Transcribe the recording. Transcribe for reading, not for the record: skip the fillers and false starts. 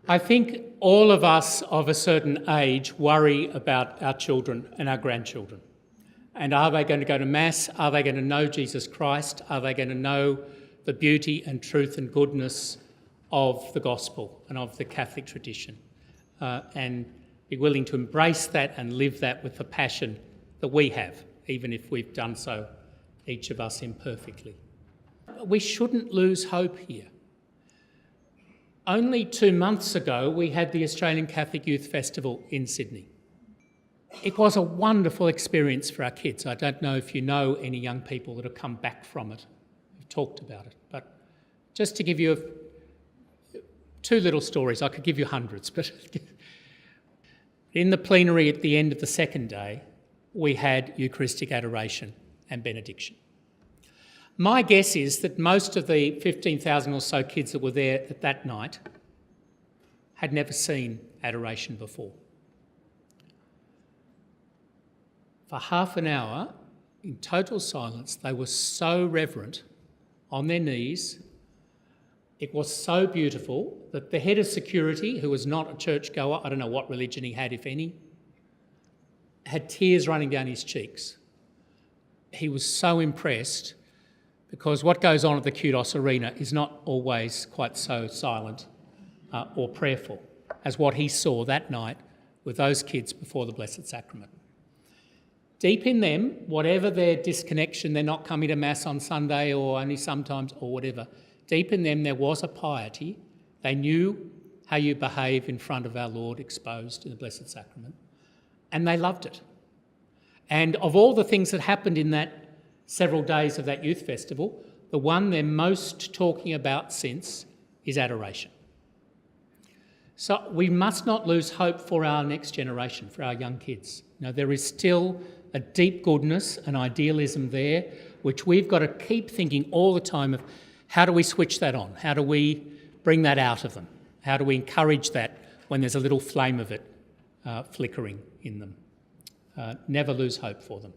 I think all of us of a certain age worry about our children and our grandchildren. And are they going to go to Mass? Are they going to know Jesus Christ? Are they going to know the beauty and truth and goodness of the gospel and of the Catholic tradition? And be willing to embrace that and live that with the passion that we have, even if we've done so, each of us imperfectly. We shouldn't lose hope here. Only 2 months ago, we had the Australian Catholic Youth Festival in Sydney. It was a wonderful experience for our kids. I don't know if you know any young people that have come back from it, who've talked about it. But just to give you two little stories, I could give you hundreds, but in the plenary at the end of the second day, we had Eucharistic adoration and benediction. My guess is that most of the 15,000 or so kids that were there at that night had never seen adoration before. For half an hour, in total silence, they were so reverent, on their knees. It was so beautiful that the head of security, who was not a churchgoer, I don't know what religion he had, if any, had tears running down his cheeks. He was so impressed, because what goes on at the Kudos Arena is not always quite so silent or prayerful as what he saw that night with those kids before the Blessed Sacrament. Deep in them, whatever their disconnection, they're not coming to Mass on Sunday or only sometimes or whatever, deep in them there was a piety. They knew how you behave in front of our Lord exposed in the Blessed Sacrament, and they loved it. And of all the things that happened in that several days of that youth festival, the one they're most talking about since is adoration. So we must not lose hope for our next generation, for our young kids. There is still a deep goodness and idealism there, which we've got to keep thinking all the time of how do we switch that on? How do we bring that out of them? How do we encourage that when there's a little flame of it flickering in them? Never lose hope for them.